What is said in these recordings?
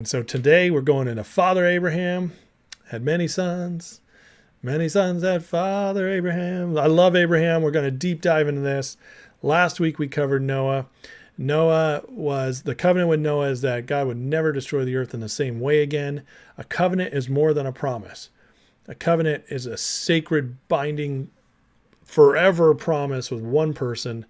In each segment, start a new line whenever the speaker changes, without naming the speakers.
And so today we're going into Father Abraham had many sons had Father Abraham. I love Abraham. We're going to deep dive into this. Last week we covered Noah. The covenant with Noah is that God would never destroy the earth in the same way again. A covenant is more than a promise. A covenant is a sacred binding forever promise with one person,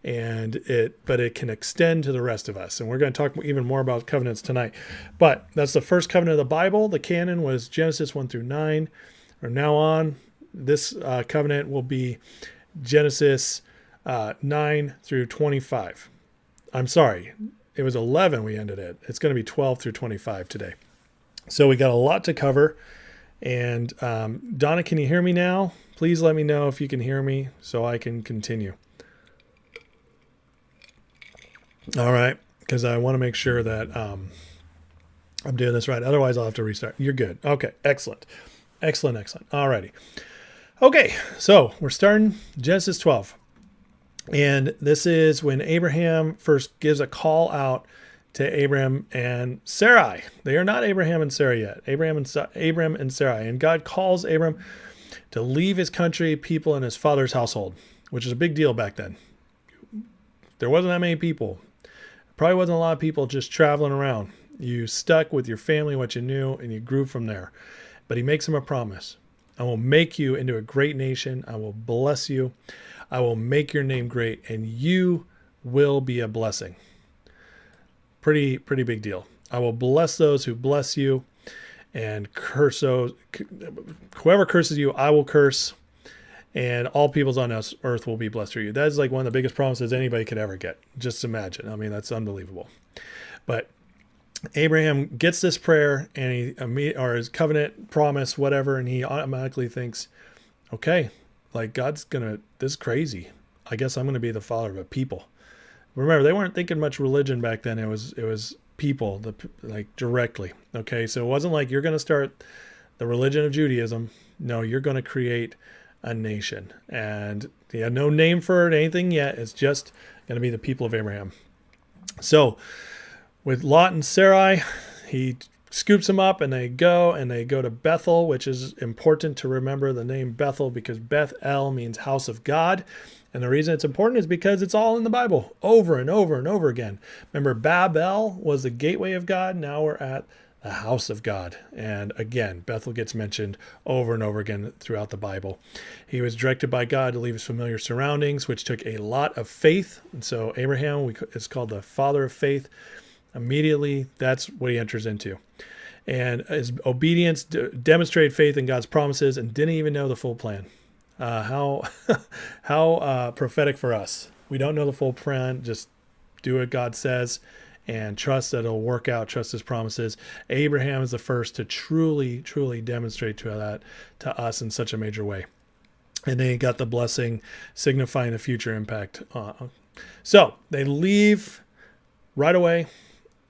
but it can extend to the rest of us. And we're going to talk even more about covenants tonight. But that's the first covenant of the Bible. The canon was Genesis 1 through 9. From now on, this covenant will be Genesis 9 through 25. I'm sorry, it was 11 we ended it. It's going to be 12 through 25 today. So we got a lot to cover. And Donna, can you hear me now? Please let me know if you can hear me so I can continue. All right, because I want to make sure that I'm doing this right. Otherwise, I'll have to restart. You're good. Okay, excellent. All righty. Okay, so we're starting Genesis 12. And this is when Abraham first gives a call out to Abram and Sarai. They are not Abraham and Sarah yet. Abram and Sarai. And God calls Abram to leave his country, people, and his father's household, which is a big deal back then. There wasn't that many people. Probably wasn't a lot of people just traveling around. You stuck with your family, what you knew, and you grew from there. But he makes him a promise. I will make you into a great nation. I will bless you. I will make your name great, and you will be a blessing. Pretty big deal. I will bless those who bless you, and curse those. Whoever curses you, I will curse. And all peoples on this earth will be blessed through you. That is like one of the biggest promises anybody could ever get. Just imagine. I mean, that's unbelievable. But Abraham gets this prayer and or his covenant promise, whatever, and he automatically thinks, okay, like this is crazy. I guess I'm going to be the father of a people. Remember, they weren't thinking much religion back then. It was people, like directly. Okay, so it wasn't like you're going to start the religion of Judaism. No, you're going to create a nation, and he had no name for it, anything yet. It's just going to be the people of Abraham. So with Lot and Sarai, he scoops them up, and they go to Bethel, which is important to remember the name Bethel, because Beth-El means house of God. And the reason it's important is because it's all in the Bible over and over and over again. Remember, Babel was the gateway of God. Now we're at the house of God. And again, Bethel gets mentioned over and over again throughout the Bible. He was directed by God to leave his familiar surroundings, which took a lot of faith. And so Abraham is called the father of faith. Immediately, that's what he enters into. And his obedience demonstrated faith in God's promises and didn't even know the full plan. How prophetic for us. We don't know the full plan. Just do what God says and trust that it'll work out, trust his promises. Abraham is the first to truly demonstrate that to us in such a major way. And then he got the blessing signifying the future impact. So they leave right away,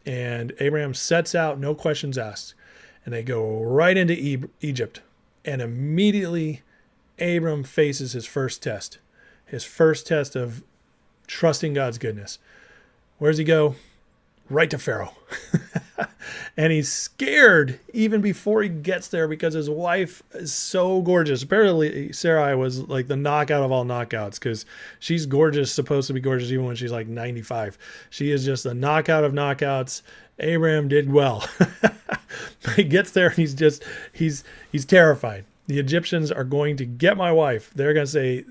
and Abraham sets out, no questions asked. And they go right into Egypt. And immediately Abram faces his first test of trusting God's goodness. Where does he go? Right to Pharaoh. And he's scared even before he gets there because his wife is so gorgeous. Apparently Sarai was like the knockout of all knockouts, because she's gorgeous, supposed to be gorgeous even when she's like 95. She is just the knockout of knockouts. Abraham did well. He gets there and he's terrified. The Egyptians are going to get my wife. They're going to say,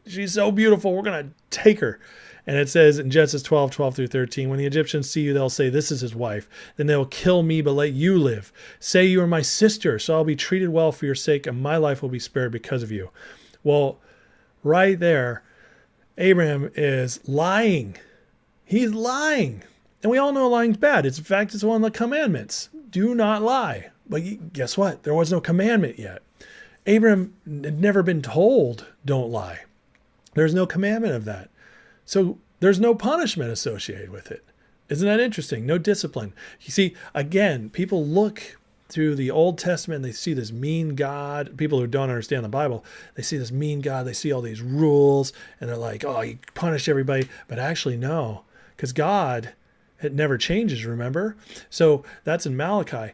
she's so beautiful, we're going to take her. And it says in Genesis 12 through 13, when the Egyptians see you, they'll say, this is his wife. Then they'll kill me, but let you live. Say you are my sister, so I'll be treated well for your sake, and my life will be spared because of you. Well, right there, Abraham is lying. He's lying. And we all know lying's bad. In fact, it's one of the commandments. Do not lie. But guess what? There was no commandment yet. Abraham had never been told, don't lie. There's no commandment of that. So there's no punishment associated with it. Isn't that interesting? No discipline. You see, again, people look through the Old Testament and they see this mean God. People who don't understand the Bible, they see this mean God. They see all these rules and they're like, oh, you punish everybody. But actually, no, because God It never changes, remember? So that's in Malachi.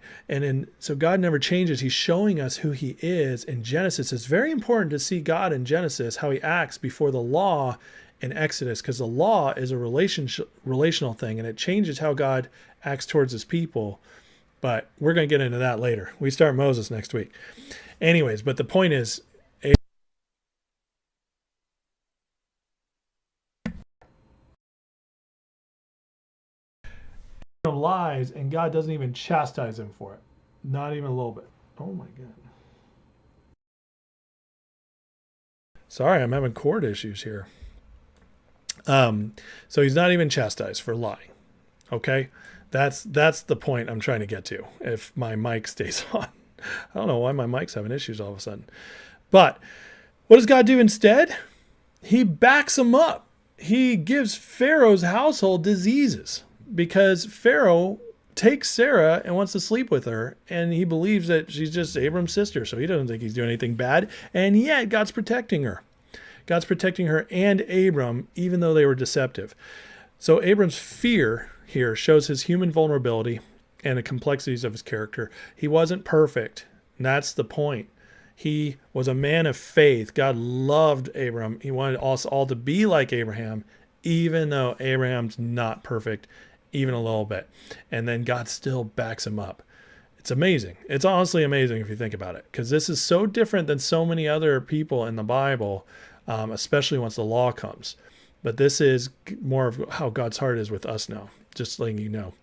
So God never changes. He's showing us who he is in Genesis. It's very important to see God in Genesis, how he acts before the law in Exodus, because the law is a relational thing, and it changes how God acts towards his people. But we're going to get into that later. We start Moses next week. Anyways, but the point is, lies, and God doesn't even chastise him for it. Not even a little bit. Oh my God. Sorry, I'm having cord issues here. So he's not even chastised for lying. Okay? That's the point I'm trying to get to, if my mic stays on. I don't know why my mic's having issues all of a sudden. But what does God do instead? He backs him up. He gives Pharaoh's household diseases because Pharaoh takes Sarah and wants to sleep with her, and he believes that she's just Abram's sister, so he doesn't think he's doing anything bad, and yet God's protecting her. God's protecting her and Abram, even though they were deceptive. So Abram's fear here shows his human vulnerability and the complexities of his character. He wasn't perfect, and that's the point. He was a man of faith. God loved Abram. He wanted us all to be like Abraham, even though Abraham's not perfect, even a little bit. And then God still backs him up. It's amazing. It's honestly amazing if you think about it, because this is so different than so many other people in the Bible, especially once the law comes. But this is more of how God's heart is with us now, just letting you know.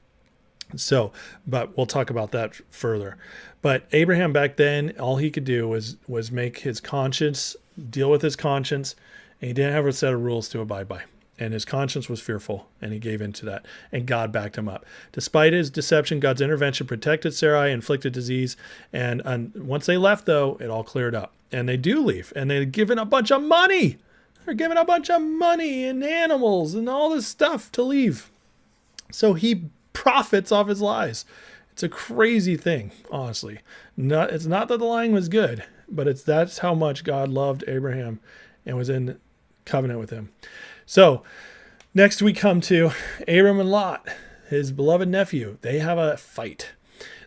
So, but we'll talk about that further. But Abraham back then, all he could do was make his conscience, deal with his conscience, and he didn't have a set of rules to abide by. And his conscience was fearful, and he gave in to that, and God backed him up. Despite his deception, God's intervention protected Sarai, inflicted disease, and once they left, though, it all cleared up. And they do leave, and they're given a bunch of money. They're given a bunch of money and animals and all this stuff to leave. So he profits off his lies. It's a crazy thing, honestly. It's not that the lying was good, but that's how much God loved Abraham and was in covenant with him. So next we come to Abram and Lot, his beloved nephew. They have a fight.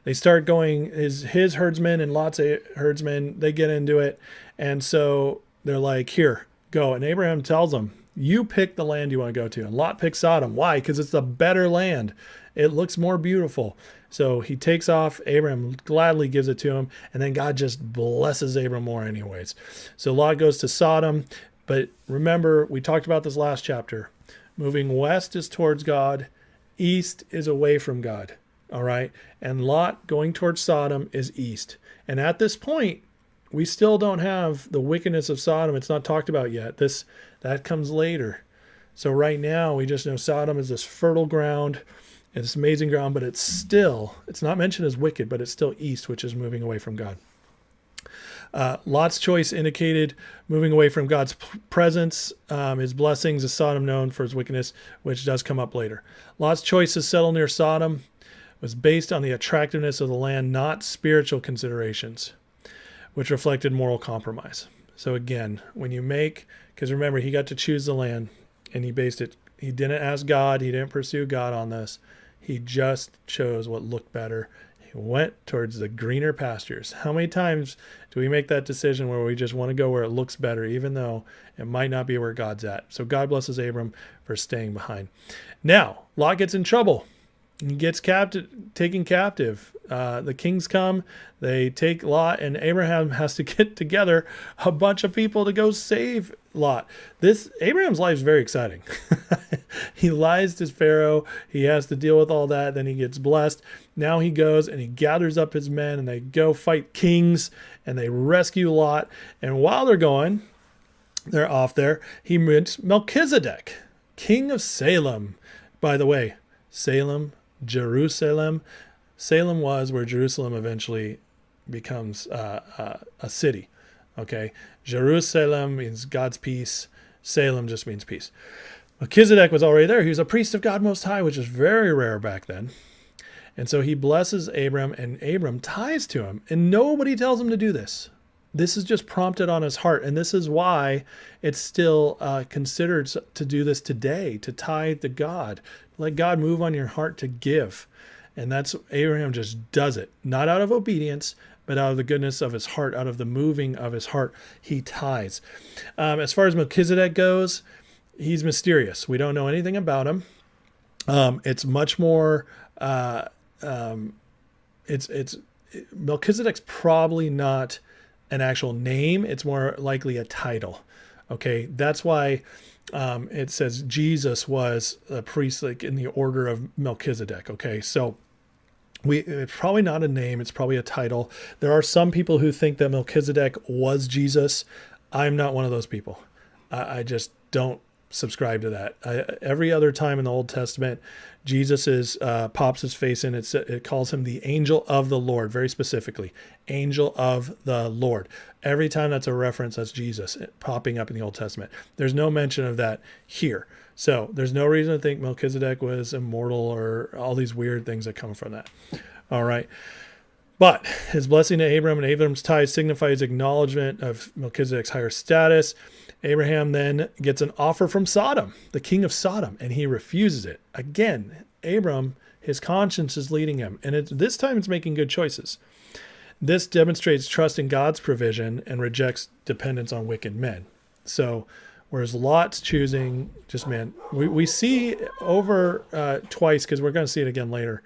They start going, his herdsmen and Lot's herdsmen, they get into it. And so they're like, here, go. And Abraham tells them, you pick the land you want to go to. And Lot picks Sodom. Why? Because it's the better land. It looks more beautiful. So he takes off. Abraham gladly gives it to him. And then God just blesses Abram more anyways. So Lot goes to Sodom. But remember, we talked about this last chapter. Moving west is towards God. East is away from God. All right. And Lot going towards Sodom is east. And at this point, we still don't have the wickedness of Sodom. It's not talked about yet. That comes later. So right now, we just know Sodom is this fertile ground. It's amazing ground, but it's not mentioned as wicked, but it's still east, which is moving away from God. Lot's choice indicated moving away from God's presence. His blessings is Sodom known for his wickedness, which does come up later. Lot's choice to settle near Sodom was based on the attractiveness of the land, not spiritual considerations, which reflected moral compromise. So again, because remember, he got to choose the land, and he didn't ask God, he didn't pursue God on this. He just chose what looked better. He went towards the greener pastures. How many times do we make that decision where we just want to go where it looks better, even though it might not be where God's at? So God blesses Abram for staying behind. Now, Lot gets in trouble. He gets taken captive. The kings come, they take Lot, and Abraham has to get together a bunch of people to go save Lot. Abraham's life is very exciting. He lies to Pharaoh. He has to deal with all that. Then he gets blessed. Now he goes and he gathers up his men, and they go fight kings, and they rescue Lot. And while they're off there, he meets Melchizedek, king of Salem. By the way, Jerusalem was where Jerusalem eventually becomes a city. Okay, Jerusalem means God's peace. Salem just means peace. Melchizedek was already there. He was a priest of God Most High, which is very rare back then. And so he blesses Abram, and Abram ties to him. And nobody tells him to do this. This is just prompted on his heart. And this is why it's still considered to do this today, to tithe to God. Let God move on your heart to give. And that's, Abraham just does it. Not out of obedience, but out of the goodness of his heart, out of the moving of his heart, he tithes. As far as Melchizedek goes, he's mysterious. We don't know anything about him. It's much more, Melchizedek's probably not an actual name. It's more likely a title. Okay. That's why it says Jesus was a priest like in the order of Melchizedek. Okay. So it's probably not a name. It's probably a title. There are some people who think that Melchizedek was Jesus. I'm not one of those people. I just don't subscribe to that. Every other time in the Old Testament, Jesus pops his face in. It calls him the angel of the Lord, very specifically, angel of the Lord. Every time that's a reference, that's Jesus popping up in the Old Testament. There's no mention of that here. So there's no reason to think Melchizedek was immortal or all these weird things that come from that. All right. But his blessing to Abram and Abram's tithe signifies acknowledgement of Melchizedek's higher status. Abraham then gets an offer from Sodom, the king of Sodom, and he refuses it. Again, Abram, his conscience is leading him, and this time it's making good choices. This demonstrates trust in God's provision and rejects dependence on wicked men. So, whereas Lot's choosing just man, we see over twice, because we're going to see it again later.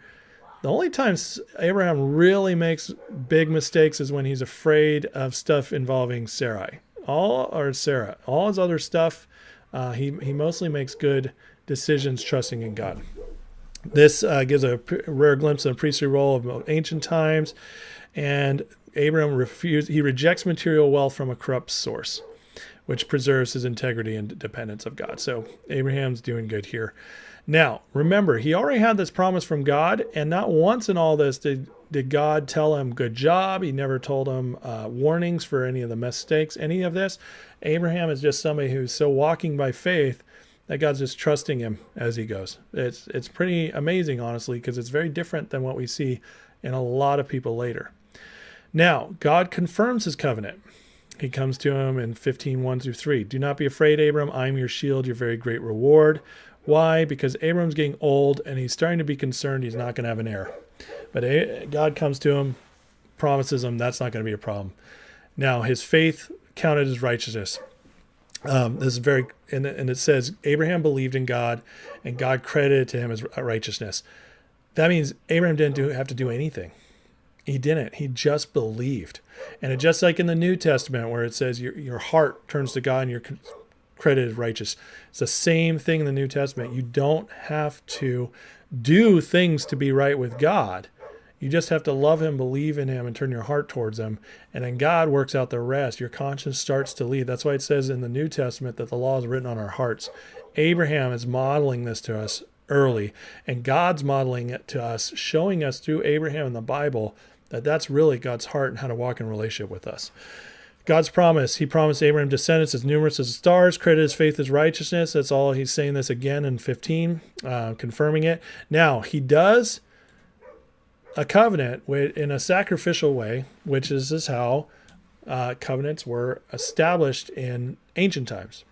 The only time Abraham really makes big mistakes is when he's afraid of stuff involving Sarah. All his other stuff, he mostly makes good decisions trusting in God. This gives a rare glimpse of the priestly role of ancient times, and Abraham rejects material wealth from a corrupt source, which preserves his integrity and dependence of God. So Abraham's doing good here. Now, remember, he already had this promise from God, and not once in all this did God tell him, good job. He never told him warnings for any of the mistakes, any of this. Abraham is just somebody who's so walking by faith that God's just trusting him as he goes. It's pretty amazing, honestly, because it's very different than what we see in a lot of people later. Now, God confirms his covenant. He comes to him in 15:1-3. Do not be afraid, Abram. I'm your shield, your very great reward. Why? Because Abram's getting old and he's starting to be concerned he's not going to have an heir. But God comes to him, promises him that's not going to be a problem. Now, his faith counted as righteousness. This is very, and it says Abraham believed in God, and God credited to him as righteousness. That means Abraham didn't have to do anything. He didn't. He just believed. And it just like in the New Testament where it says your heart turns to God and you're credited righteous. It's the same thing in the New Testament. You don't have to do things to be right with God. You just have to love him, believe in him, and turn your heart towards him. And then God works out the rest. Your conscience starts to lead. That's why it says in the New Testament that the law is written on our hearts. Abraham is modeling this to us early, and God's modeling it to us, showing us through Abraham in the Bible that that's really God's heart and how to walk in relationship with us. God's promise, he promised Abraham descendants as numerous as the stars, credited his faith as righteousness. That's all he's saying this again in 15, confirming it. Now, he does a covenant in a sacrificial way, which is how covenants were established in ancient times.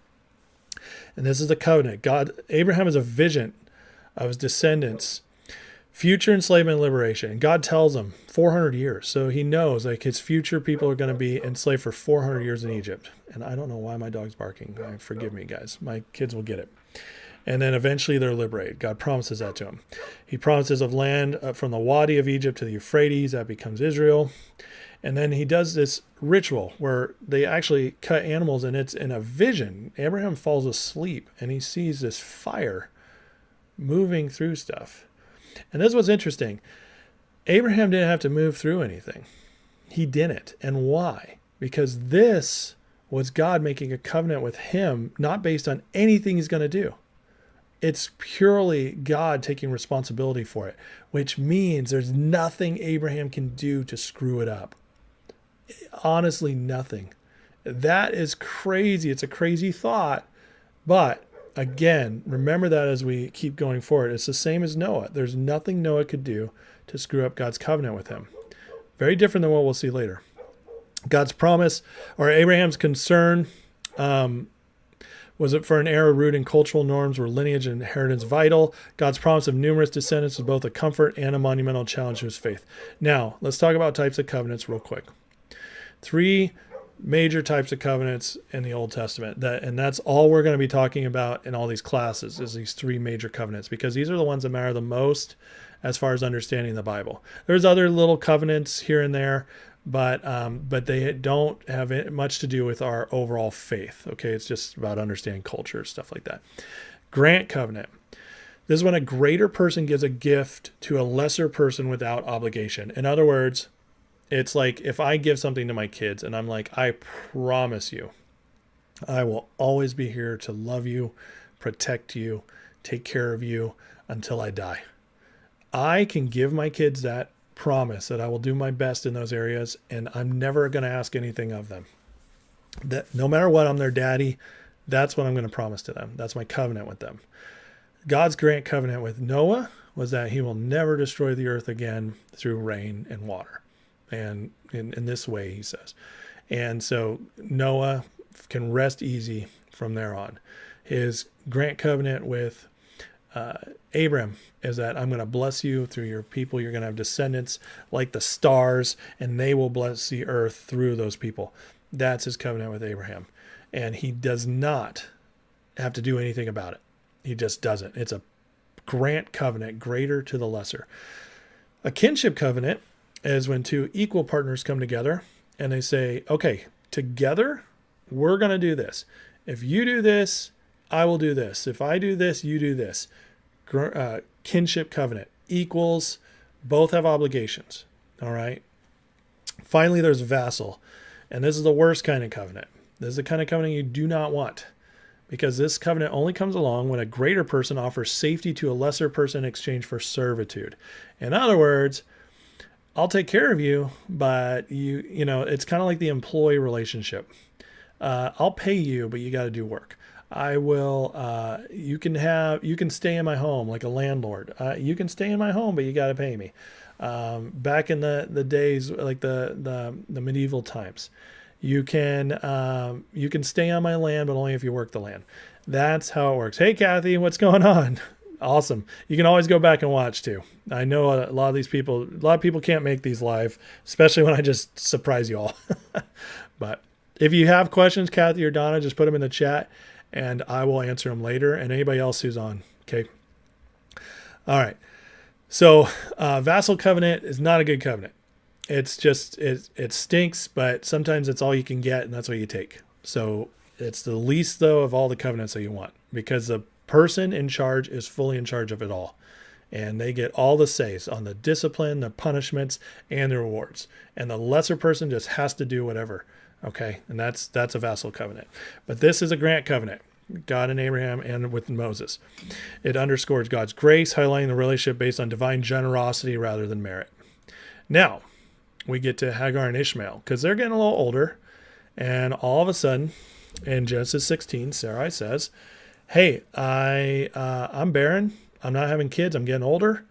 And this is the covenant. Abraham has a vision of his descendants, future enslavement and liberation. And God tells him 400 years. So he knows like his future people are going to be enslaved for 400 years in Egypt. And I don't know why my dog's barking. Forgive me, guys. My kids will get it. And then eventually they're liberated. God promises that to him. He promises of land from the Wadi of Egypt to the Euphrates. That becomes Israel. And then he does this ritual where they actually cut animals, and it's in a vision. Abraham falls asleep and he sees this fire moving through stuff. And this was interesting. Abraham didn't have to move through anything. He didn't. And why? Because this was God making a covenant with him, not based on anything he's going to do. It's purely God taking responsibility for it, which means there's nothing Abraham can do to screw it up. Honestly, nothing. That is crazy. It's a crazy thought. But again, remember that as we keep going forward. It's the same as Noah. There's nothing Noah could do to screw up God's covenant with him. Very different than what we'll see later. God's promise, or Abraham's concern, was it for an era rooted in cultural norms where lineage and inheritance vital? God's promise of numerous descendants is both a comfort and a monumental challenge to his faith. Now, let's talk about types of covenants real quick. 3 major types of covenants in the Old Testament. And that's all we're going to be talking about in all these classes, is these 3 major covenants, because these are the ones that matter the most as far as understanding the Bible. There's other little covenants here and there, but they don't have much to do with our overall faith. Okay, it's just about understanding culture, stuff like that. Grant covenant. This is when a greater person gives a gift to a lesser person without obligation. In other words, it's like if I give something to my kids and I'm like, I promise you, I will always be here to love you, protect you, take care of you until I die. I can give my kids that promise that I will do my best in those areas, and I'm never going to ask anything of them. That no matter what, I'm their daddy. That's what I'm going to promise to them. That's my covenant with them. God's grant covenant with Noah was that he will never destroy the earth again through rain and water. And in this way, he says. And so Noah can rest easy from there on. His grant covenant with Abram is that I'm going to bless you through your people. You're going to have descendants like the stars, and they will bless the earth through those people. That's his covenant with Abraham. And he does not have to do anything about it. He just doesn't. It's a grant covenant, greater to the lesser. A kinship covenant is when 2 equal partners come together and they say, okay, together, we're going to do this. If you do this, I will do this. If I do this, you do this. Kinship covenant equals, both have obligations. All right. Finally, there's vassal. And this is the worst kind of covenant. This is the kind of covenant you do not want, because this covenant only comes along when a greater person offers safety to a lesser person in exchange for servitude. In other words, I'll take care of you, but you know, it's kind of like the employee relationship. I'll pay you, but you got to do work. I will, you can stay in my home like a landlord. You can stay in my home, but you got to pay me. Back in the days, like the medieval times, you can stay on my land, but only if you work the land. That's how it works. Hey, Kathy, what's going on? Awesome. You can always go back and watch too. I know a lot of people can't make these live, especially when I just surprise you all. But if you have questions, Kathy or Donna, just put them in the chat and I will answer them later, and anybody else who's on. Okay. All right. So vassal covenant is not a good covenant. It's just, it stinks, but sometimes it's all you can get, and that's what you take. So it's the least, though, of all the covenants that you want, because the person in charge is fully in charge of it all. And they get all the says on the discipline, the punishments, and the rewards. And the lesser person just has to do whatever. Okay. And that's a vassal covenant. But this is a grant covenant, God and Abraham and with Moses. It underscores God's grace, highlighting the relationship based on divine generosity rather than merit. Now we get to Hagar and Ishmael, because they're getting a little older. And all of a sudden in Genesis 16, Sarai says, hey, I'm barren. I'm not having kids. I'm getting older.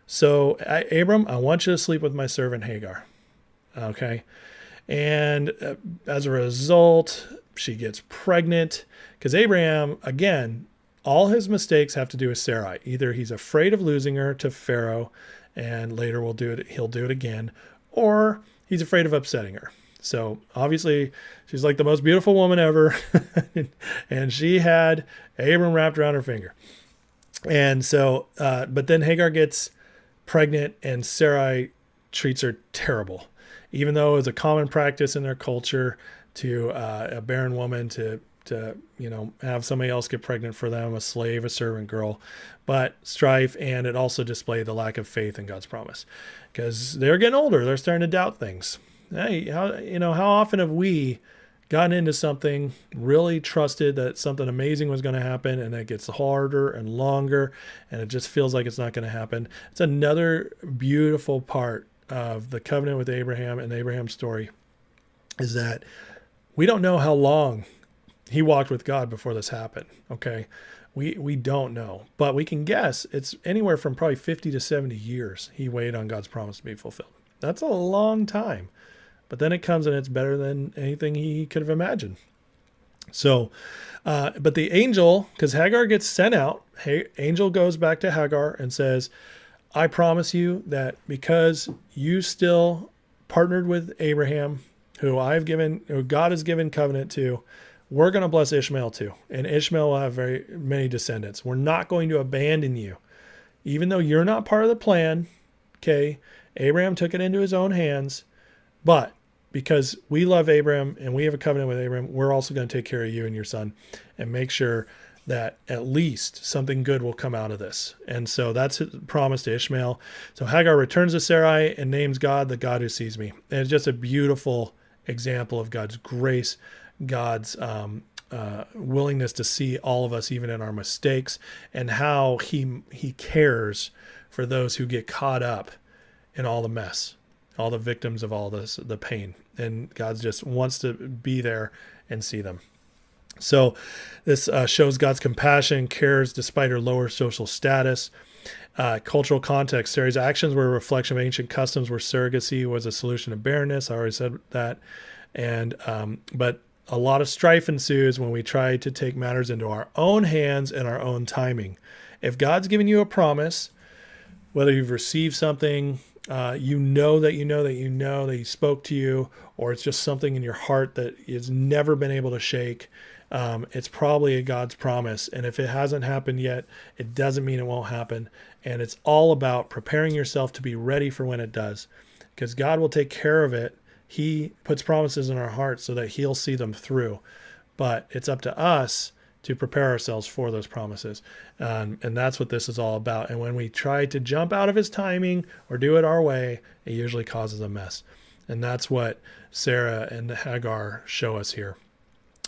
So Abram, I want you to sleep with my servant Hagar. Okay. And as a result, she gets pregnant, because Abraham, again, all his mistakes have to do with Sarai. Either he's afraid of losing her to Pharaoh, and later he'll do it again, or he's afraid of upsetting her. So obviously she's like the most beautiful woman ever. And she had Abram wrapped around her finger. And so, but then Hagar gets pregnant and Sarai treats her terrible, even though it was a common practice in their culture to a barren woman to have somebody else get pregnant for them, a slave, a servant girl. But strife, and it also displayed the lack of faith in God's promise, because they're getting older. They're starting to doubt things. Hey, how often have we gotten into something, really trusted that something amazing was going to happen, and it gets harder and longer, and it just feels like it's not going to happen? It's another beautiful part of the covenant with Abraham and Abraham's story, is that we don't know how long he walked with God before this happened. Okay. We don't know, but we can guess it's anywhere from probably 50 to 70 years he waited on God's promise to be fulfilled. That's a long time. but then it comes and it's better than anything he could have imagined. So, but the angel, because Hagar gets sent out, angel goes back to Hagar and says, I promise you that because you still partnered with Abraham, who God has given covenant to, we're going to bless Ishmael too. And Ishmael will have very many descendants. We're not going to abandon you. Even though you're not part of the plan, okay, Abraham took it into his own hands, but because we love Abraham and we have a covenant with Abraham, we're also going to take care of you and your son and make sure that at least something good will come out of this. And so that's his promise to Ishmael. So Hagar returns to Sarai and names God the God who sees me. And it's just a beautiful example of God's grace, God's willingness to see all of us, even in our mistakes, and how he cares for those who get caught up in all the mess, all the victims of all this, the pain. And God just wants to be there and see them. So this shows God's compassion, cares despite her lower social status. Cultural context. Sarah's actions were a reflection of ancient customs where surrogacy was a solution to barrenness. I already said that. And but a lot of strife ensues when we try to take matters into our own hands and our own timing. If God's given you a promise, whether you've received something, that he spoke to you, or it's just something in your heart that has never been able to shake, it's probably a God's promise. And if it hasn't happened yet, it doesn't mean it won't happen. And it's all about preparing yourself to be ready for when it does, because God will take care of it. He puts promises in our hearts so that he'll see them through. But it's up to us to prepare ourselves for those promises. And that's what this is all about. And when we try to jump out of his timing or do it our way, it usually causes a mess. And that's what Sarah and Hagar show us here.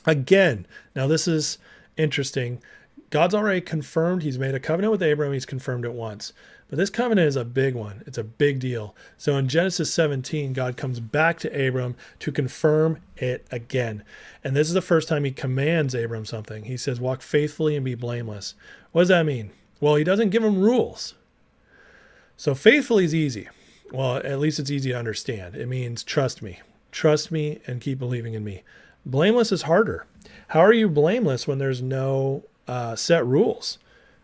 Again, now this is interesting. God's already confirmed. He's made a covenant with Abraham. He's confirmed it once. But this covenant is a big one. It's a big deal. So in Genesis 17, God comes back to Abram to confirm it again. And this is the first time he commands Abram something. He says, walk faithfully and be blameless. What does that mean? Well, he doesn't give him rules. So faithfully is easy. Well, at least it's easy to understand. It means trust me. Trust me and keep believing in me. Blameless is harder. How are you blameless when there's no set rules?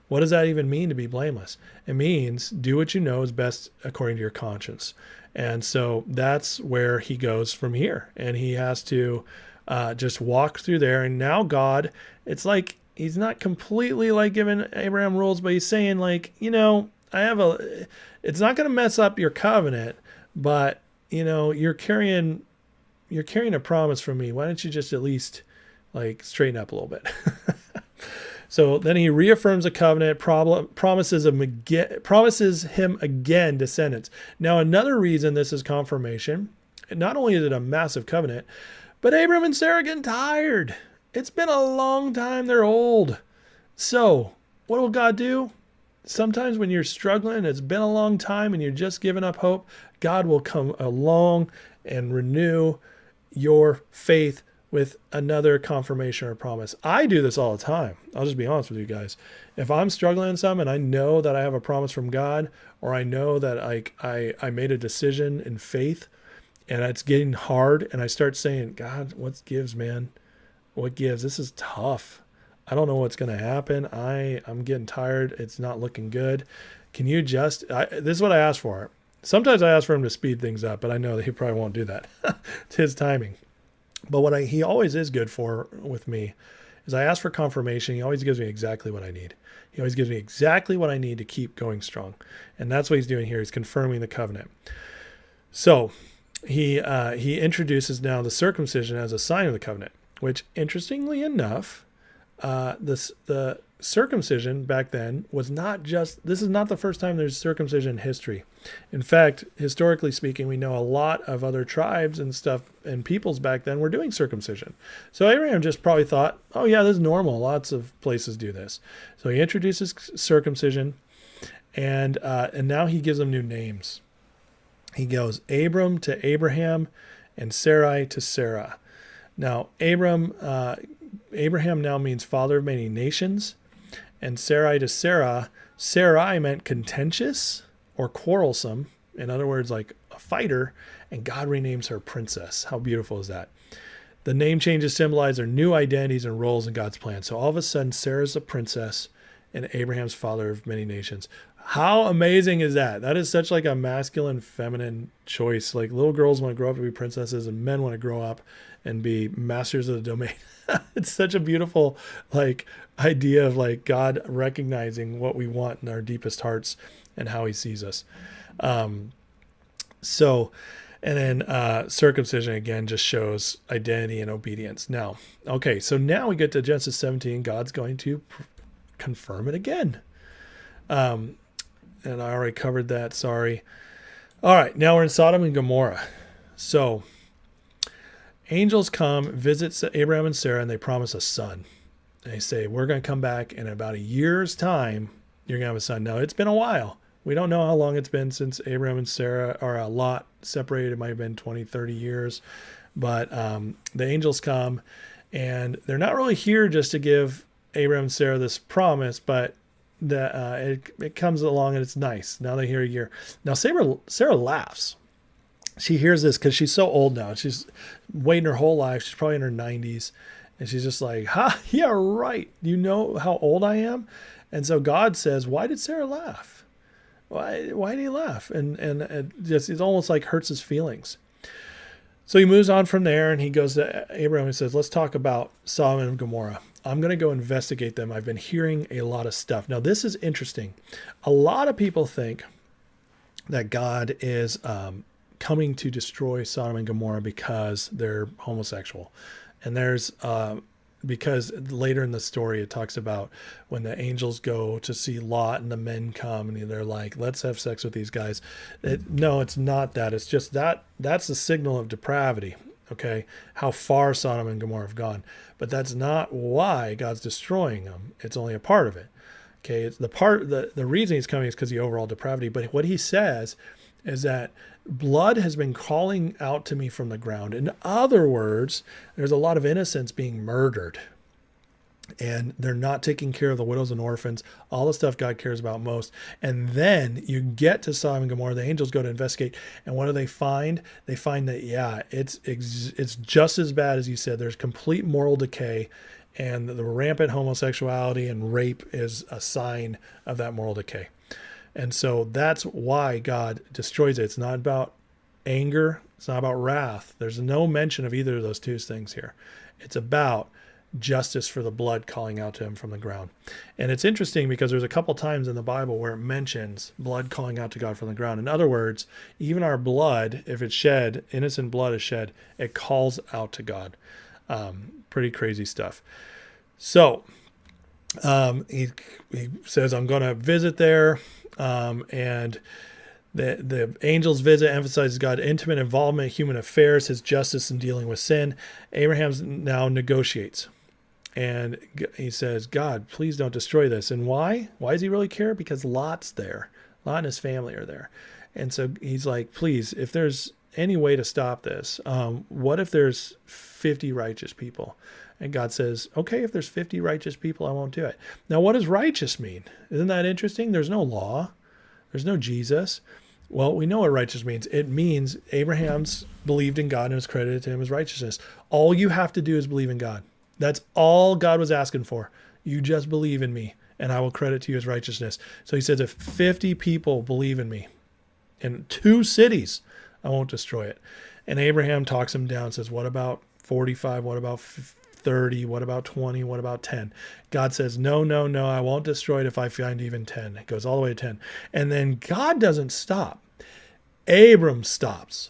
What does that even mean to be blameless? It means do what you know is best according to your conscience. And so that's where he goes from here. And he has to just walk through there. And now God, it's like he's not completely like giving Abraham rules, but he's saying like, it's not going to mess up your covenant, but you're carrying a promise from me. Why don't you just at least like straighten up a little bit? So then he reaffirms a covenant, promises him again descendants. Now, another reason this is confirmation, not only is it a massive covenant, but Abram and Sarah are getting tired. It's been a long time. They're old. So what will God do? Sometimes when you're struggling, it's been a long time and you're just giving up hope, God will come along and renew your faith with another confirmation or promise. I do this all the time. I'll just be honest with you guys. If I'm struggling in something and I know that I have a promise from God, or I know that I made a decision in faith and it's getting hard, and I start saying, God, what gives, man? What gives? This is tough. I don't know what's going to happen. I'm getting tired. It's not looking good. Can you this is what I ask for. Sometimes I ask for him to speed things up, but I know that he probably won't do that. It's his timing. But what he always is good for with me is I ask for confirmation. He always gives me exactly what I need. He always gives me exactly what I need to keep going strong. And that's what he's doing here. He's confirming the covenant. So he introduces now the circumcision as a sign of the covenant, which interestingly enough, the circumcision back then was this is not the first time there's circumcision in history. In fact, historically speaking, we know a lot of other tribes and stuff and peoples back then were doing circumcision. So Abraham just probably thought, oh yeah, this is normal. Lots of places do this. So he introduces circumcision, and now he gives them new names. He goes Abram to Abraham and Sarai to Sarah. Now, Abraham now means father of many nations, and Sarai to Sarah. Sarai meant contentious or quarrelsome. In other words, like a fighter, and God renames her princess. How beautiful is that? The name changes symbolize their new identities and roles in God's plan. So all of a sudden, Sarah's a princess and Abraham's father of many nations. How amazing is that? That is such like a masculine, feminine choice. Like little girls want to grow up to be princesses and men want to grow up and be masters of the domain. It's such a beautiful like idea of like God recognizing what we want in our deepest hearts and how he sees us. And then circumcision, again, just shows identity and obedience. Now, okay, so now we get to Genesis 17. God's going to confirm it again. And I already covered that, sorry. All right, now we're in Sodom and Gomorrah. So angels come, visit Abraham and Sarah, and they promise a son. They say, we're going to come back in about a year's time. You're going to have a son. Now, it's been a while. We don't know how long it's been since Abraham and Sarah or Lot separated. It might have been 20, 30 years. But the angels come, and they're not really here just to give Abraham and Sarah this promise, but it comes along and it's nice. Now they hear a year. Now Sarah laughs. She hears this because she's so old now. She's waiting her whole life. She's probably in her 90s. And she's just like, ha, yeah, right. You know how old I am? And so God says, why did Sarah laugh? Why did he laugh? And it almost like hurts his feelings. So he moves on from there and he goes to Abraham and says, let's talk about Sodom and Gomorrah. I'm going to go investigate them. I've been hearing a lot of stuff. Now, this is interesting. A lot of people think that God is coming to destroy Sodom and Gomorrah because they're homosexual. And there's because later in the story, it talks about when the angels go to see Lot and the men come and they're like, let's have sex with these guys. No, it's not that. It's just that's the signal of depravity. Okay. How far Sodom and Gomorrah have gone, but that's not why God's destroying them. It's only a part of it. Okay. It's the reason he's coming is because of the overall depravity. But what he says is that blood has been calling out to me from the ground. In other words, there's a lot of innocents being murdered. And they're not taking care of the widows and orphans, all the stuff God cares about most. And then you get to Sodom and Gomorrah, the angels go to investigate. And what do they find? They find that, yeah, it's just as bad as you said. There's complete moral decay. And the rampant homosexuality and rape is a sign of that moral decay. And so that's why God destroys it. It's not about anger. It's not about wrath. There's no mention of either of those two things here. It's about justice for the blood calling out to him from the ground. And it's interesting because there's a couple times in the Bible where it mentions blood calling out to God from the ground. In other words, even our blood, if it's shed, innocent blood is shed, it calls out to God. Pretty crazy stuff. So he says, I'm going to visit there. And the angel's visit emphasizes God's intimate involvement in human affairs, his justice in dealing with sin. Abraham now negotiates. And he says, God, please don't destroy this. And why? Why does he really care? Because Lot's there. Lot and his family are there. And so he's like, please, if there's any way to stop this, what if there's 50 righteous people? And God says, okay, if there's 50 righteous people, I won't do it. Now, what does righteous mean? Isn't that interesting? There's no law. There's no Jesus. Well, we know what righteous means. It means Abraham's believed in God and was credited to him as righteousness. All you have to do is believe in God. That's all God was asking for. You just believe in me, and I will credit to you as righteousness. So he says, if 50 people believe in me in 2 cities, I won't destroy it. And Abraham talks him down, says, what about 45? What about 30? What about 20? What about 10? God says, no, I won't destroy it if I find even 10. It goes all the way to 10. And then God doesn't stop. Abram stops.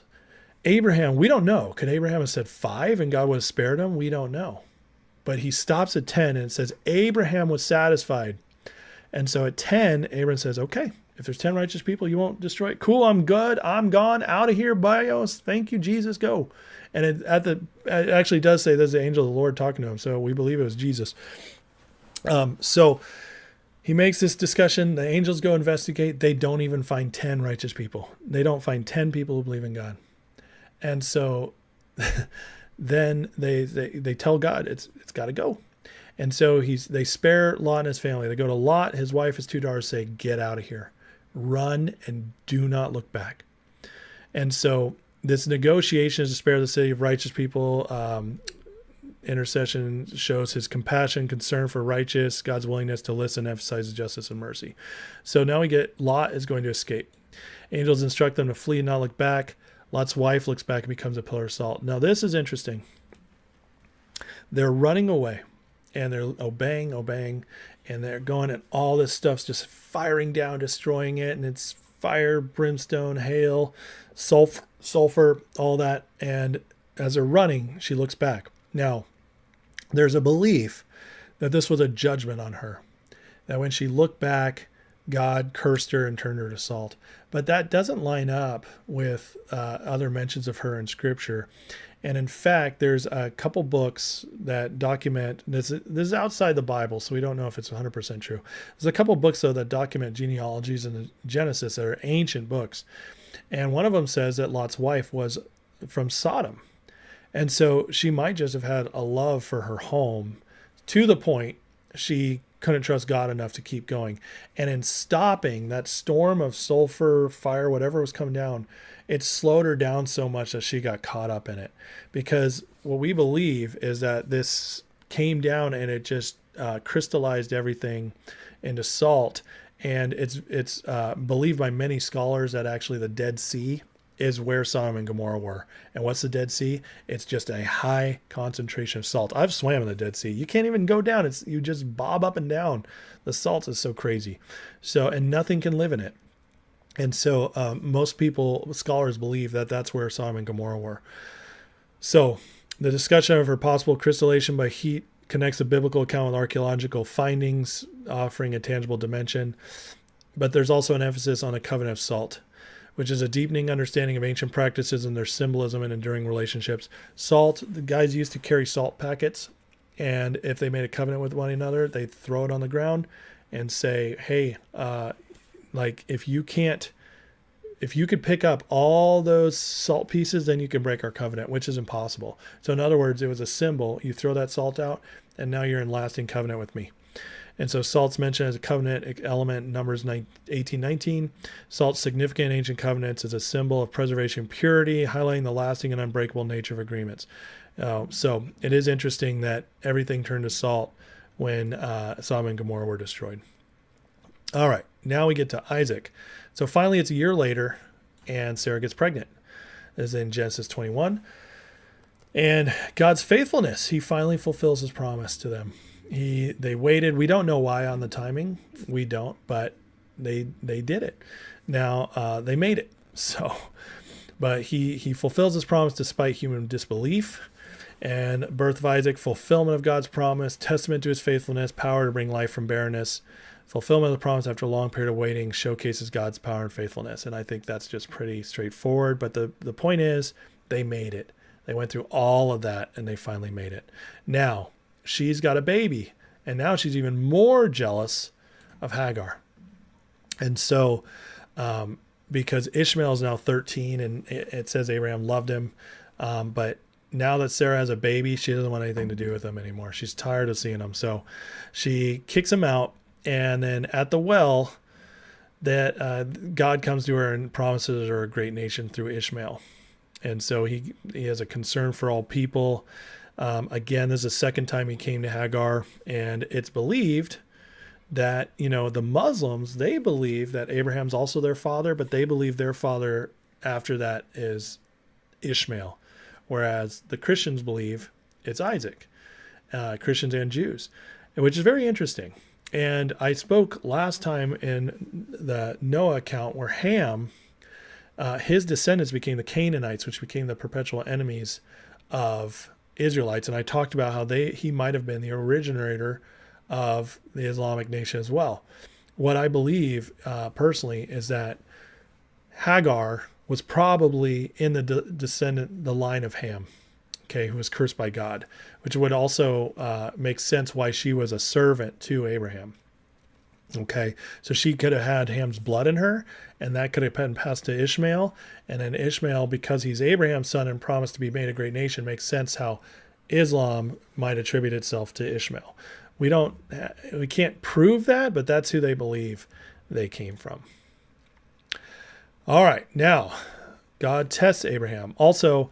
Abraham, we don't know. Could Abraham have said 5 and God would have spared him? We don't know. But he stops at 10 and it says, Abraham was satisfied. And so at 10, Abraham says, okay, if there's 10 righteous people, you won't destroy it. Cool, I'm good. I'm gone. Out of here, bios. Thank you, Jesus. Go. And it actually does say there's the angel of the Lord talking to him. So we believe it was Jesus. So he makes this discussion. The angels go investigate. They don't even find 10 righteous people. They don't find 10 people who believe in God. And so then they tell God it's got to go. And so they spare Lot and his family. They go to Lot, his wife, his 2 daughters, say, get out of here. Run and do not look back. And so this negotiation is to spare the city of righteous people. Intercession shows his compassion, concern for righteous, God's willingness to listen, emphasizes justice and mercy. So now we get Lot is going to escape. Angels instruct them to flee and not look back. Lot's wife looks back and becomes a pillar of salt. Now this is interesting. They're running away and they're obeying, and they're going, and all this stuff's just firing down, destroying it, and it's fire, brimstone, hail, sulfur, all that. And as they're running, she looks back. Now, there's a belief that this was a judgment on her, that when she looked back, God cursed her and turned her to salt. But that doesn't line up with other mentions of her in Scripture. And in fact, there's a couple books that document, this is outside the Bible, so we don't know if it's 100% true. There's a couple books, though, that document genealogies in the Genesis that are ancient books. And one of them says that Lot's wife was from Sodom. And so she might just have had a love for her home to the point she couldn't trust God enough to keep going. And in stopping that storm of sulfur, fire, whatever was coming down, it slowed her down so much that she got caught up in it. Because what we believe is that this came down and it just crystallized everything into salt. And it's believed by many scholars that actually the Dead Sea is where Sodom and Gomorrah were. And what's the Dead Sea? It's just a high concentration of salt. I've swam in the Dead Sea. You can't even go down. You just bob up and down. The salt is so crazy. So, and nothing can live in it. And so most scholars believe that that's where Sodom and Gomorrah were. So the discussion of her possible crystallization by heat connects the biblical account with archaeological findings, offering a tangible dimension. But there's also an emphasis on a covenant of salt, which is a deepening understanding of ancient practices and their symbolism and enduring relationships. Salt, the guys used to carry salt packets, and if they made a covenant with one another, they'd throw it on the ground and say, hey, if you could pick up all those salt pieces, then you can break our covenant, which is impossible. So in other words, it was a symbol. You throw that salt out, and now you're in lasting covenant with me. And so salt's mentioned as a covenant element in Numbers 18:19. Salt's significant in ancient covenants is a symbol of preservation and purity, highlighting the lasting and unbreakable nature of agreements. So it is interesting that everything turned to salt when Sodom and Gomorrah were destroyed. All right, now we get to Isaac. So finally, it's a year later, and Sarah gets pregnant. This is in Genesis 21. And God's faithfulness, he finally fulfills his promise to them. They waited. We don't know why on the timing. We don't, but they did it. Now they made it. So, but he fulfills his promise despite human disbelief. And birth of Isaac, fulfillment of God's promise, testament to his faithfulness, power to bring life from barrenness. Fulfillment of the promise after a long period of waiting showcases God's power and faithfulness. And I think that's just pretty straightforward. But the point is, they made it. They went through all of that, and they finally made it. Now, she's got a baby, and now she's even more jealous of Hagar. And so, because Ishmael is now 13, and it says Abraham loved him, but now that Sarah has a baby, she doesn't want anything to do with him anymore. She's tired of seeing him. So she kicks him out, and then at the well, that God comes to her and promises her a great nation through Ishmael. And so he has a concern for all people. Again, this is the second time he came to Hagar, and it's believed that, the Muslims, they believe that Abraham's also their father, but they believe their father after that is Ishmael, whereas the Christians believe it's Isaac, Christians and Jews, which is very interesting. And I spoke last time in the Noah account where Ham, his descendants became the Canaanites, which became the perpetual enemies of Israelites. And I talked about how he might have been the originator of the Islamic nation as well. What I believe personally is that Hagar was probably in the line of Ham, who was cursed by God, which would also make sense why she was a servant to Abraham. So she could have had Ham's blood in her, and that could have been passed to Ishmael. And then Ishmael, because he's Abraham's son and promised to be made a great nation, makes sense how Islam might attribute itself to Ishmael. We can't prove that, but that's who they believe they came from. All right, now God tests Abraham. Also,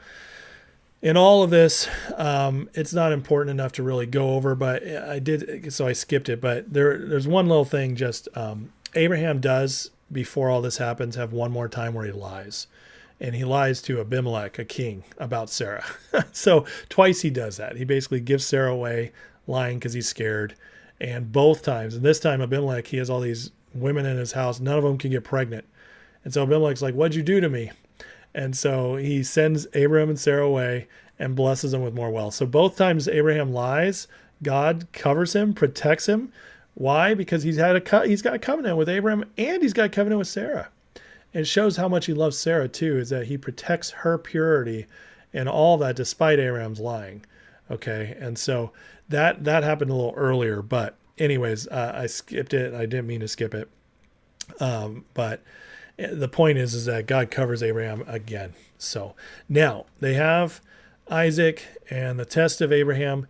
in all of this, it's not important enough to really go over, but I did, so I skipped it. But there's one little thing. Just Abraham does, before all this happens, have one more time where he lies. And he lies to Abimelech, a king, about Sarah. So twice he does that. He basically gives Sarah away, lying because he's scared. And both times, and this time Abimelech, he has all these women in his house. None of them can get pregnant. And so Abimelech's like, what'd you do to me? And so he sends Abraham and Sarah away and blesses them with more wealth. So both times Abraham lies, God covers him, protects him. Why? Because he's got a covenant with Abraham, and he's got a covenant with Sarah. And it shows how much he loves Sarah too, is that he protects her purity and all that despite Abraham's lying. Okay, and so that happened a little earlier, but anyways, I skipped it. I didn't mean to skip it. But the point is that God covers Abraham again. So now they have Isaac and the test of Abraham.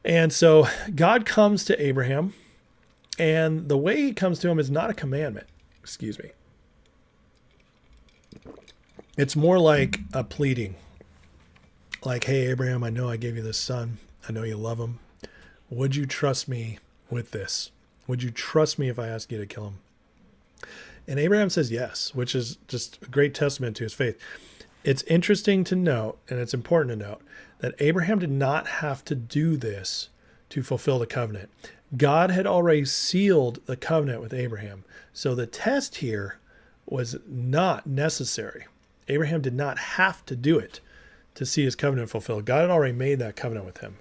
And so God comes to Abraham, and the way he comes to him is not a commandment. Excuse me. It's more like a pleading. Like, hey, Abraham, I know I gave you this son. I know you love him. Would you trust me with this? Would you trust me if I asked you to kill him? And Abraham says yes, which is just a great testament to his faith. It's interesting to note, and it's important to note, that Abraham did not have to do this to fulfill the covenant. God had already sealed the covenant with Abraham. So the test here was not necessary. Abraham did not have to do it to see his covenant fulfilled. God had already made that covenant with him.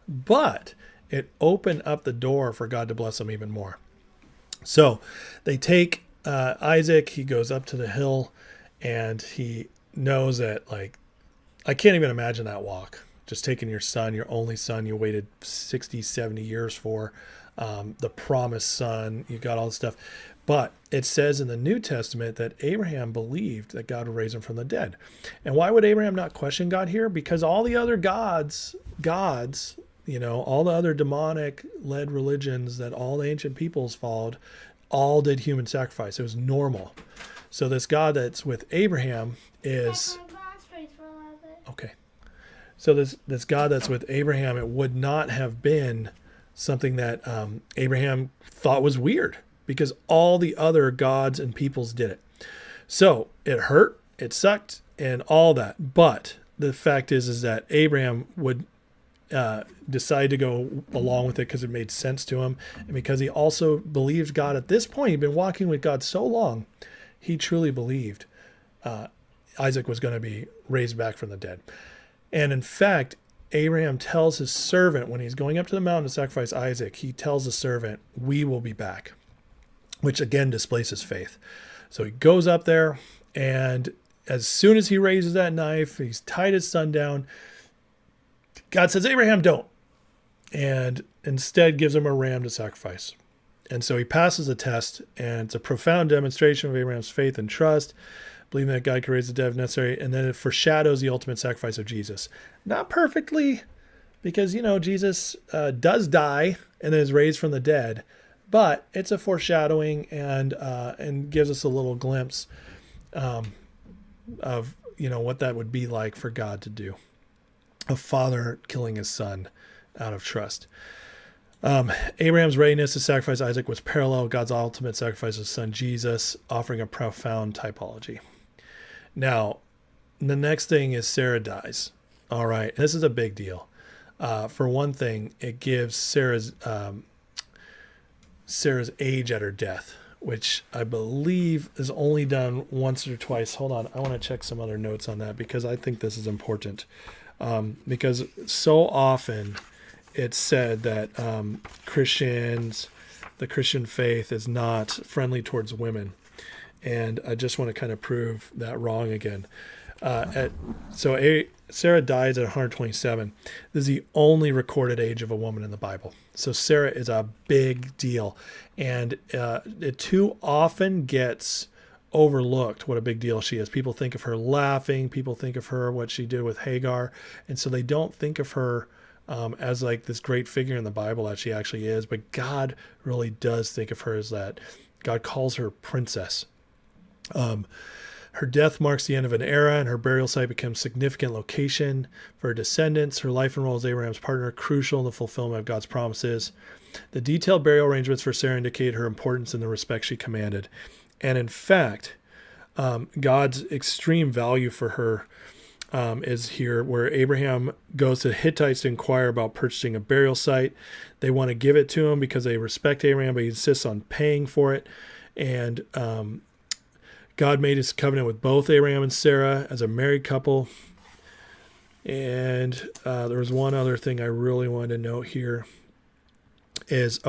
But it opened up the door for God to bless him even more. So they take Isaac, he goes up to the hill, and he knows that, like, I can't even imagine that walk. Just taking your son, your only son, you waited 60, 70 years for, the promised son, you got all this stuff. But it says in the New Testament that Abraham believed that God would raise him from the dead. And why would Abraham not question God here? Because all the other gods, all the other demonic-led religions that all the ancient peoples followed, all did human sacrifice. It was normal. So this God that's with Abraham is... Okay. So this God that's with Abraham, it would not have been something that Abraham thought was weird, because all the other gods and peoples did it. So it hurt, it sucked, and all that. But the fact is that Abraham would decide to go along with it because it made sense to him, and because he also believed God at this point. He'd been walking with God so long, he truly believed Isaac was going to be raised back from the dead. And in fact, Abraham tells his servant, when he's going up to the mountain to sacrifice Isaac, he tells the servant, we will be back, which again displays his faith. So he goes up there, and as soon as he raises that knife, he's tied his son down. God says, Abraham, don't. And instead gives him a ram to sacrifice. And so he passes the test, and it's a profound demonstration of Abraham's faith and trust, believing that God could raise the dead if necessary. And then it foreshadows the ultimate sacrifice of Jesus. Not perfectly, because, Jesus does die and then is raised from the dead. But it's a foreshadowing and gives us a little glimpse of what that would be like for God to do. A father killing his son out of trust. Abraham's readiness to sacrifice Isaac was parallel with God's ultimate sacrifice of his son Jesus, offering a profound typology. Now, the next thing is Sarah dies. All right, this is a big deal. For one thing, it gives Sarah's age at her death, which I believe is only done once or twice. Hold on, I want to check some other notes on that, because I think this is important. Because so often it's said that the Christian faith is not friendly towards women. And I just want to kind of prove that wrong again. Sarah dies at 127. This is the only recorded age of a woman in the Bible. So Sarah is a big deal. And it too often gets overlooked what a big deal she is. People think of her laughing. People think of her, what she did with Hagar. And so they don't think of her as like this great figure in the Bible that she actually is. But God really does think of her as that. God calls her princess. Her death marks the end of an era, and her burial site becomes a significant location for her descendants. Her life and role as Abraham's partner, crucial in the fulfillment of God's promises. The detailed burial arrangements for Sarah indicate her importance in the respect she commanded. And in fact, God's extreme value for her is here, where Abraham goes to the Hittites to inquire about purchasing a burial site. They want to give it to him because they respect Abraham, but he insists on paying for it. And God made his covenant with both Abraham and Sarah as a married couple. And there was one other thing I really wanted to note here is,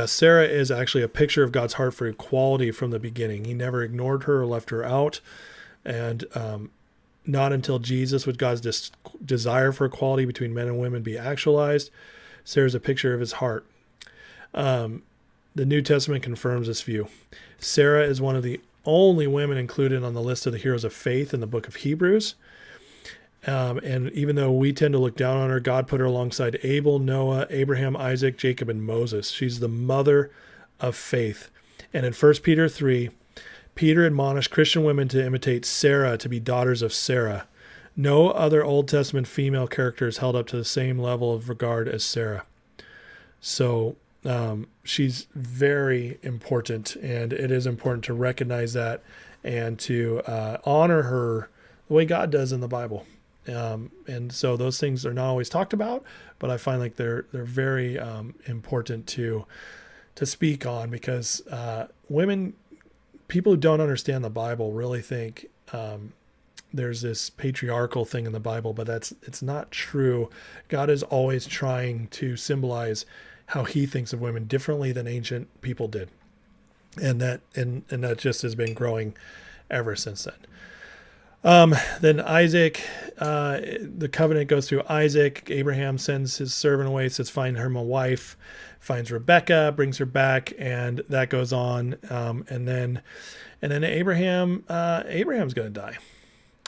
Sarah is actually a picture of God's heart for equality from the beginning. He never ignored her or left her out. And not until Jesus would God's desire for equality between men and women be actualized. Sarah's a picture of his heart. The New Testament confirms this view. Sarah is one of the only women included on the list of the heroes of faith in the book of Hebrews. And even though we tend to look down on her, God put her alongside Abel, Noah, Abraham, Isaac, Jacob, and Moses. She's the mother of faith. And in 1 Peter 3, Peter admonished Christian women to imitate Sarah, to be daughters of Sarah. No other Old Testament female character is held up to the same level of regard as Sarah. So she's very important, and it is important to recognize that and to honor her the way God does in the Bible. And so those things are not always talked about, but I find like they're very important to speak on, because people who don't understand the Bible really think there's this patriarchal thing in the Bible, but it's not true. God is always trying to symbolize how he thinks of women differently than ancient people did. And that just has been growing ever since then. Then Isaac, the covenant goes through Isaac. Abraham sends his servant away, says, find him a wife, finds Rebecca, brings her back, and that goes on. And then Abraham's going to die.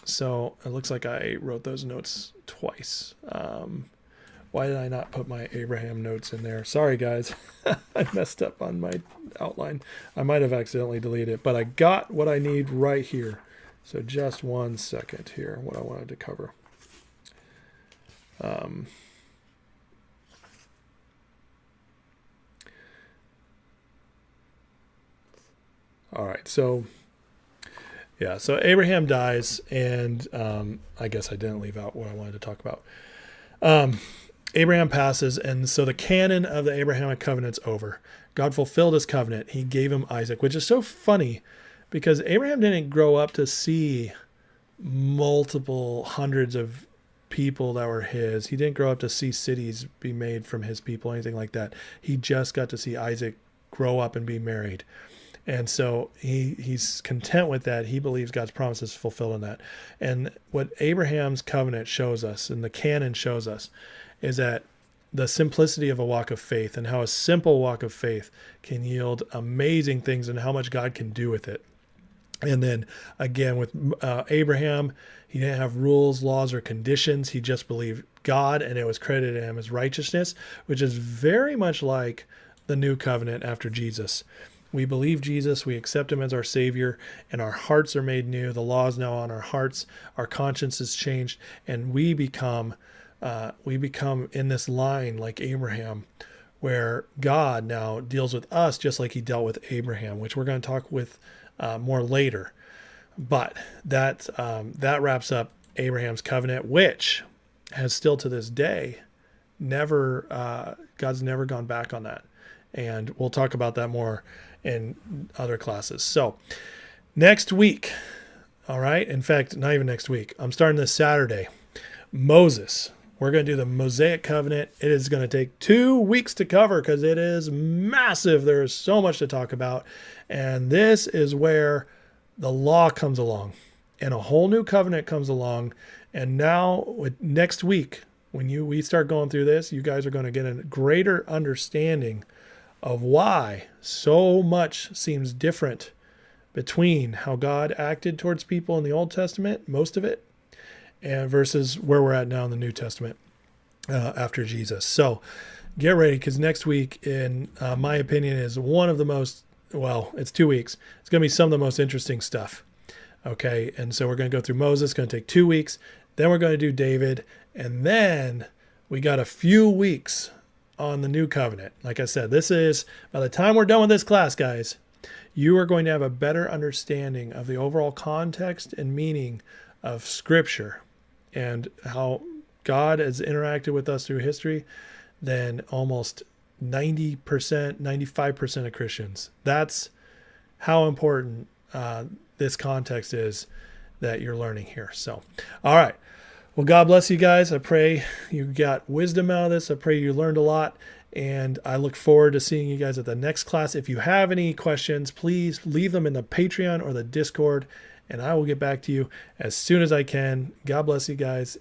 So it looks like I wrote those notes twice. Why did I not put my Abraham notes in there? Sorry, guys. I messed up on my outline. I might have accidentally deleted it, but I got what I need right here. So just 1 second here, what I wanted to cover. All right, so Abraham dies, and I guess I didn't leave out what I wanted to talk about. Abraham passes, and so the canon of the Abrahamic Covenant's over. God fulfilled his covenant. He gave him Isaac, which is so funny because Abraham didn't grow up to see multiple hundreds of people that were his. He didn't grow up to see cities be made from his people, anything like that. He just got to see Isaac grow up and be married. And so he's content with that. He believes God's promise is fulfilled in that. And what Abraham's covenant shows us, and the canon shows us, is that the simplicity of a walk of faith, and how a simple walk of faith can yield amazing things, and how much God can do with it. And then again, with Abraham, he didn't have rules, laws, or conditions. He just believed God, and it was credited to him as righteousness, which is very much like the new covenant after Jesus. We believe Jesus, we accept him as our Savior, and our hearts are made new. The law is now on our hearts. Our conscience is changed, and we become in this line like Abraham, where God now deals with us just like he dealt with Abraham, which we're going to talk with more later. But that wraps up Abraham's covenant, which has still to this day God's never gone back on that. And we'll talk about that more in other classes. So next week, all right, in fact, not even next week, I'm starting this Saturday, Moses. We're going to do the Mosaic Covenant. It is going to take 2 weeks to cover because it is massive. There is so much to talk about. And this is where the law comes along and a whole new covenant comes along. And now next week, when we start going through this, you guys are going to get a greater understanding of why so much seems different between how God acted towards people in the Old Testament, most of it, and versus where we're at now in the New Testament after Jesus. So get ready, because next week, in my opinion, is one of the most, it's 2 weeks. It's going to be some of the most interesting stuff. Okay, and so we're going to go through Moses. It's going to take 2 weeks. Then we're going to do David. And then we got a few weeks on the new covenant. Like I said, this is, by the time we're done with this class, guys, you are going to have a better understanding of the overall context and meaning of Scripture and how God has interacted with us through history than almost 90%, 95% of Christians. That's how important this context is that you're learning here. So, all right. Well, God bless you guys. I pray you got wisdom out of this. I pray you learned a lot. And I look forward to seeing you guys at the next class. If you have any questions, please leave them in the Patreon or the Discord, and I will get back to you as soon as I can. God bless you guys.